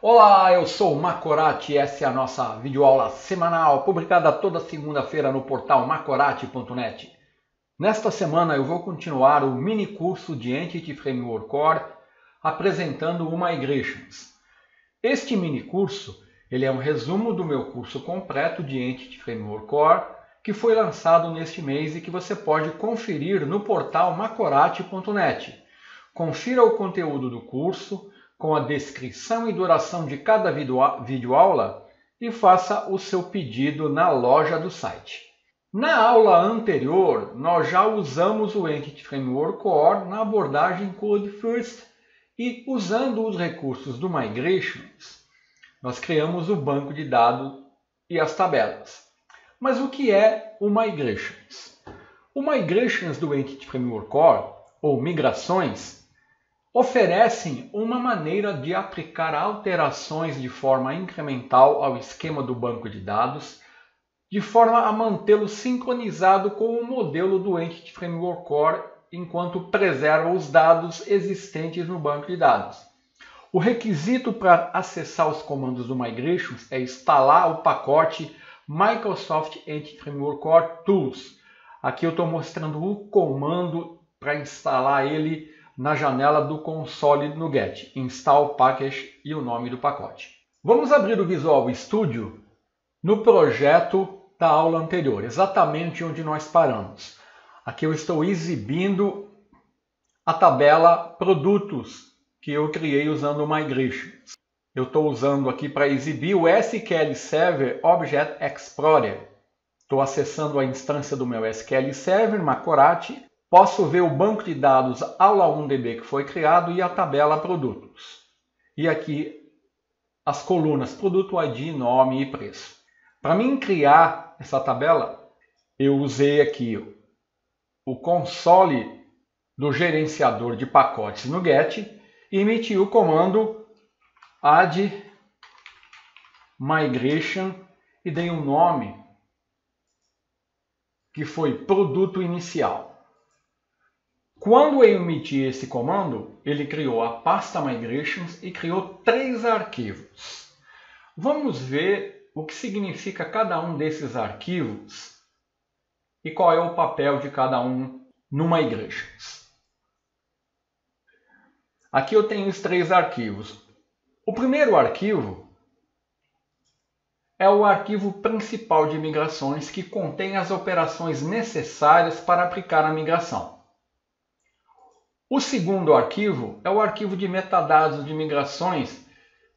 Olá, eu sou o Macorati e essa é a nossa videoaula semanal, publicada toda segunda-feira no portal macorati.net. Nesta semana eu vou continuar o mini curso de Entity Framework Core apresentando o Migrations. Este mini curso ele é um resumo do meu curso completo de Entity Framework Core que foi lançado neste mês e que você pode conferir no portal macorati.net. Confira o conteúdo do curso com a descrição e duração de cada videoaula e faça o seu pedido na loja do site. Na aula anterior, nós já usamos o Entity Framework Core na abordagem Code First e, usando os recursos do Migrations, nós criamos o banco de dados e as tabelas. Mas o que é o Migrations? O Migrations do Entity Framework Core, ou migrações, oferecem uma maneira de aplicar alterações de forma incremental ao esquema do banco de dados, de forma a mantê-lo sincronizado com o modelo do Entity Framework Core, enquanto preserva os dados existentes no banco de dados. O requisito para acessar os comandos do Migrations é instalar o pacote Microsoft Entity Framework Core Tools. Aqui eu estou mostrando o comando para instalar ele na janela do console no Get, Install Package e o nome do pacote. Vamos abrir o Visual Studio no projeto da aula anterior, exatamente onde nós paramos. Aqui eu estou exibindo a tabela Produtos que eu criei usando o Migrations. Eu estou usando aqui para exibir o SQL Server Object Explorer. Estou acessando a instância do meu SQL Server, Macorati. Posso ver o banco de dados Aula1DB que foi criado e a tabela Produtos. E aqui as colunas Produto ID, Nome e Preço. Para mim criar essa tabela, eu usei aqui o console do gerenciador de pacotes no Get e emiti o comando add migration e dei um nome que foi Produto Inicial. Quando eu emiti esse comando, ele criou a pasta Migrations e criou 3 arquivos. Vamos ver o que significa cada um desses arquivos e qual é o papel de cada um no Migrations. Aqui eu tenho os 3 arquivos. O primeiro arquivo é o arquivo principal de migrações que contém as operações necessárias para aplicar a migração. O segundo arquivo é o arquivo de metadados de migrações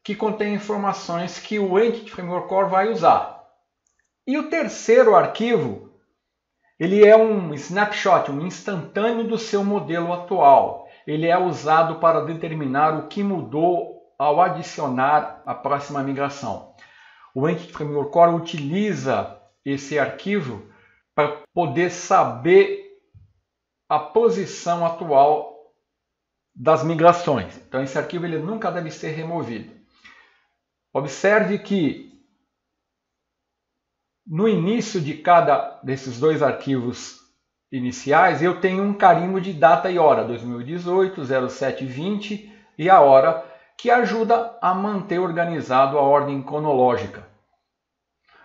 que contém informações que o Entity Framework Core vai usar. E o terceiro arquivo, ele é um snapshot, um instantâneo do seu modelo atual. Ele é usado para determinar o que mudou ao adicionar a próxima migração. O Entity Framework Core utiliza esse arquivo para poder saber a posição atual das migrações. Então esse arquivo ele nunca deve ser removido. Observe que no início de cada desses 2 arquivos iniciais eu tenho um carimbo de data e hora, 2018, 0720 e a hora, que ajuda a manter organizado a ordem cronológica.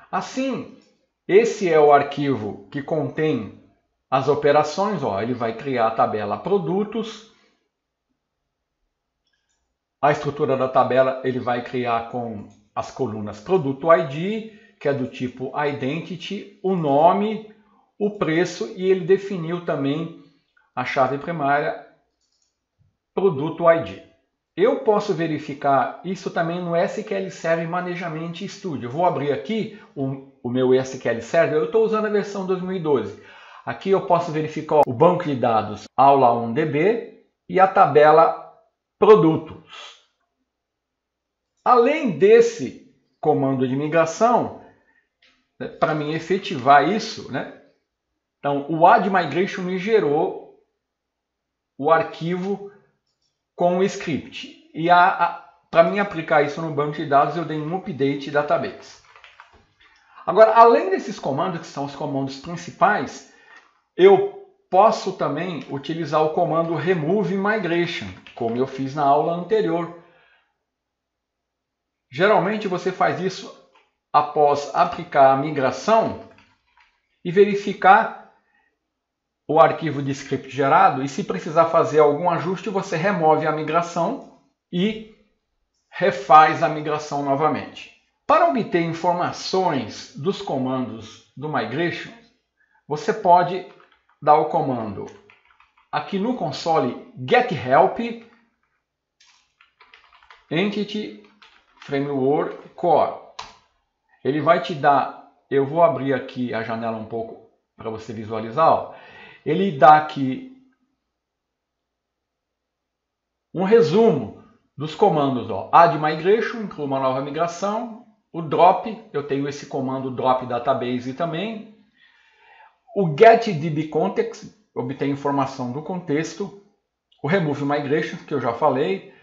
Assim, esse é o arquivo que contém as operações, ele vai criar a tabela Produtos. A estrutura da tabela ele vai criar com as colunas Produto ID, que é do tipo Identity, o nome, o preço e ele definiu também a chave primária Produto ID. Eu posso verificar isso também no SQL Server Management Studio. Eu vou abrir aqui o meu SQL Server, eu estou usando a versão 2012. Aqui eu posso verificar o banco de dados Aula1DB e a tabela Produtos. Além desse comando de migração, para mim efetivar isso, então o add migration me gerou o arquivo com o script. E para mim aplicar isso no banco de dados, eu dei um update database. Agora, além desses comandos, que são os comandos principais, eu posso também utilizar o comando remove migration, como eu fiz na aula anterior. Geralmente você faz isso após aplicar a migração e verificar o arquivo de script gerado, e se precisar fazer algum ajuste, você remove a migração e refaz a migração novamente. Para obter informações dos comandos do Migration, você pode dar o comando aqui no console get-help entity framework core. Ele vai te dar, eu vou abrir aqui a janela um pouco para você visualizar, ó. Ele dá aqui um resumo dos comandos, ó. Add migration, inclui uma nova migração. O drop, eu tenho esse comando drop database também. O get db context, obtém informação do contexto. O remove migration, que eu já falei.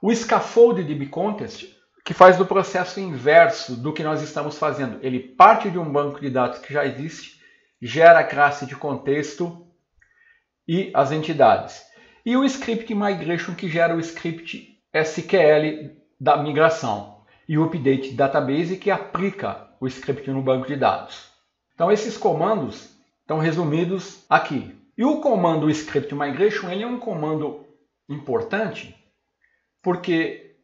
O scaffold db context, que faz o processo inverso do que nós estamos fazendo. Ele parte de um banco de dados que já existe, gera a classe de contexto e as entidades. E o script migration, que gera o script SQL da migração. E o update database, que aplica o script no banco de dados. Então esses comandos estão resumidos aqui. E o comando script migration, ele é um comando importante porque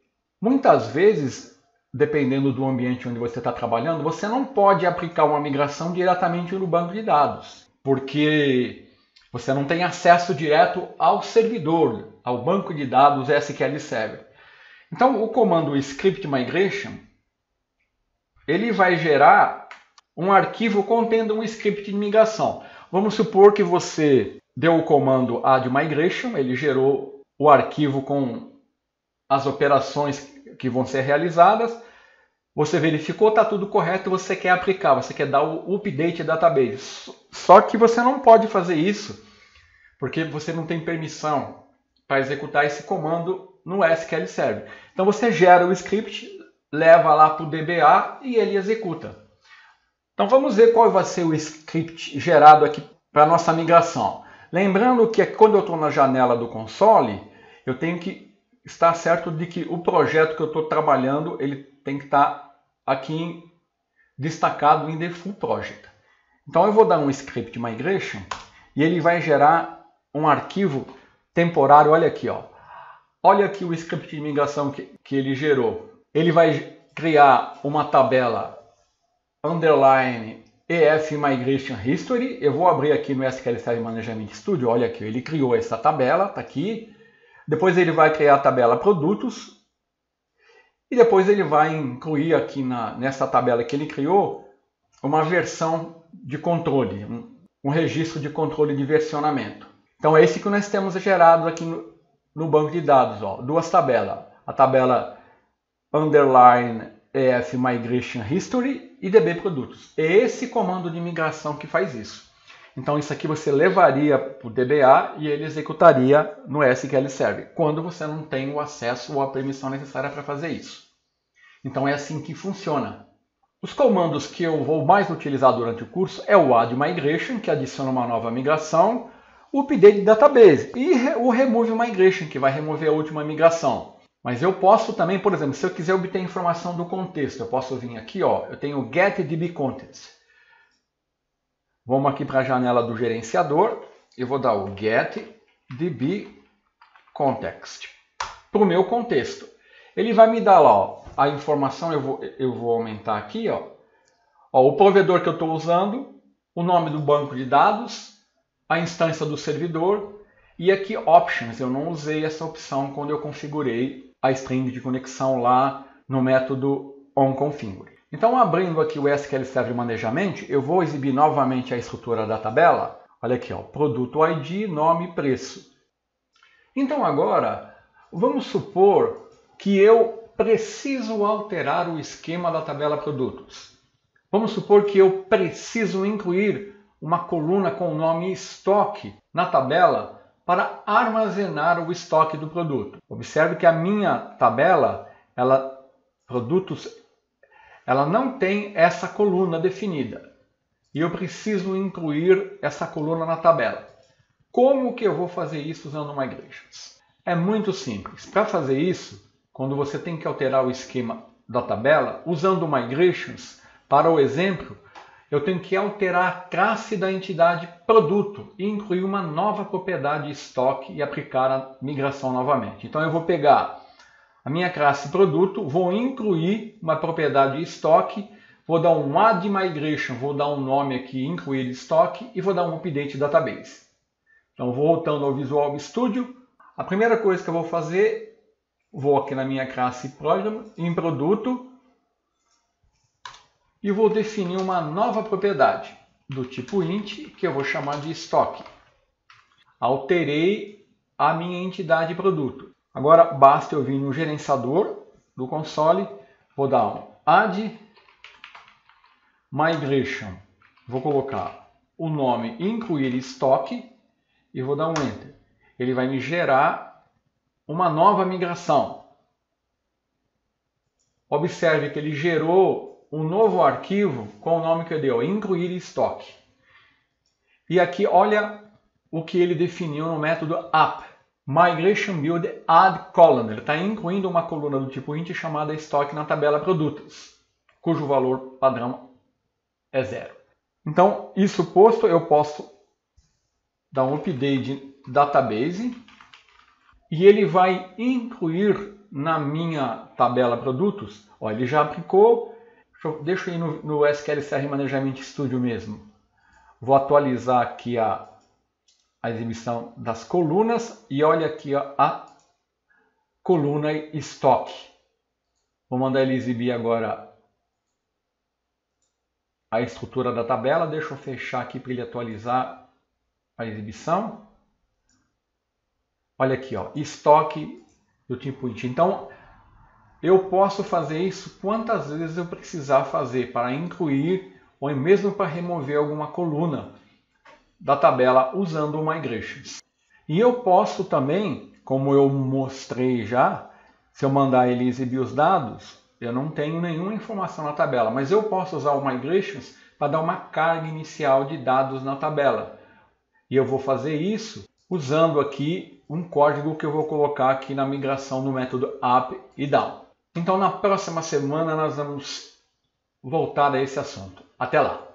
muitas vezes, dependendo do ambiente onde você está trabalhando, você não pode aplicar uma migração diretamente no banco de dados, porque você não tem acesso direto ao servidor, ao banco de dados SQL Server. Então, o comando script migration, ele vai gerar um arquivo contendo um script de migração. Vamos supor que você deu o comando add migration, ele gerou o arquivo com as operações que vão ser realizadas. Você verificou, está tudo correto, você quer aplicar, você quer dar o update database. Só que você não pode fazer isso, porque você não tem permissão para executar esse comando no SQL Server. Então você gera o script, leva lá para o DBA e ele executa. Então vamos ver qual vai ser o script gerado aqui para a nossa migração. Lembrando que quando eu estou na janela do console, eu tenho que estar certo de que o projeto que eu estou trabalhando, ele tem que estar aqui destacado em Default Project. Então eu vou dar um script migration e ele vai gerar um arquivo temporário. Olha aqui, ó. Olha aqui o script de migração que ele gerou. Ele vai criar uma tabela underline EF Migration History. Eu vou abrir aqui no SQL Server Management Studio. Olha aqui, ele criou essa tabela, está aqui. Depois ele vai criar a tabela produtos. E depois ele vai incluir aqui nessa tabela que ele criou uma versão de controle, um registro de controle de versionamento. Então é esse que nós temos gerado aqui no banco de dados, ó, duas tabelas. A tabela underline EF Migration History e DB Produtos. É esse comando de migração que faz isso. Então isso aqui você levaria para o DBA e ele executaria no SQL Server, quando você não tem o acesso ou a permissão necessária para fazer isso. Então é assim que funciona. Os comandos que eu vou mais utilizar durante o curso é o add migration, que adiciona uma nova migração, o update database e o remove migration, que vai remover a última migração. Mas eu posso também, por exemplo, se eu quiser obter informação do contexto, eu posso vir aqui, ó, eu tenho o get db context. Vamos aqui para a janela do gerenciador, eu vou dar o get db context para o meu contexto. Ele vai me dar lá, ó, a informação, eu vou aumentar aqui, ó, o provedor que eu estou usando, o nome do banco de dados, a instância do servidor e aqui options. Eu não usei essa opção quando eu configurei a string de conexão lá no método onConfigure. Então, abrindo aqui o SQL Server Management, eu vou exibir novamente a estrutura da tabela. Olha aqui, ó, produto ID, nome e preço. Então agora, vamos supor que eu preciso alterar o esquema da tabela produtos. Vamos supor que eu preciso incluir uma coluna com o nome estoque na tabela para armazenar o estoque do produto. Observe que a minha tabela, produtos, ela não tem essa coluna definida. E eu preciso incluir essa coluna na tabela. Como que eu vou fazer isso usando Migrations? É muito simples. Para fazer isso, quando você tem que alterar o esquema da tabela, usando o Migrations, para o exemplo, eu tenho que alterar a classe da entidade produto e incluir uma nova propriedade estoque e aplicar a migração novamente. Então eu vou pegar a minha classe produto, vou incluir uma propriedade estoque, vou dar um add migration, vou dar um nome aqui, incluir estoque, e vou dar um update database. Então voltando ao Visual Studio, a primeira coisa que eu vou fazer, vou aqui na minha classe program, em produto, e vou definir uma nova propriedade do tipo int, que eu vou chamar de estoque. Alterei a minha entidade produto. Agora basta eu vir no gerenciador do console, vou dar um add migration, vou colocar o nome incluir estoque e vou dar um enter. Ele vai me gerar uma nova migração. Observe que ele gerou um novo arquivo com o nome que eu dei, incluir estoque. E aqui olha o que ele definiu no método app, migration build add column. Ele está incluindo uma coluna do tipo int chamada estoque na tabela produtos, cujo valor padrão é 0. Então, isso posto, eu posso dar um update database e ele vai incluir na minha tabela produtos. Ó, ele já aplicou. Deixa eu ir no SQL Server Management Studio mesmo. Vou atualizar aqui a exibição das colunas e olha aqui ó, a coluna estoque. Vou mandar ele exibir agora a estrutura da tabela. Deixa eu fechar aqui para ele atualizar a exibição. Olha aqui, ó, estoque do tipo int. Então, eu posso fazer isso quantas vezes eu precisar fazer para incluir ou mesmo para remover alguma coluna da tabela usando o Migrations. E eu posso também, como eu mostrei já, se eu mandar ele exibir os dados, eu não tenho nenhuma informação na tabela, mas eu posso usar o Migrations para dar uma carga inicial de dados na tabela. E eu vou fazer isso usando aqui um código que eu vou colocar aqui na migração no método up e down. Então, na próxima semana, nós vamos voltar a esse assunto. Até lá!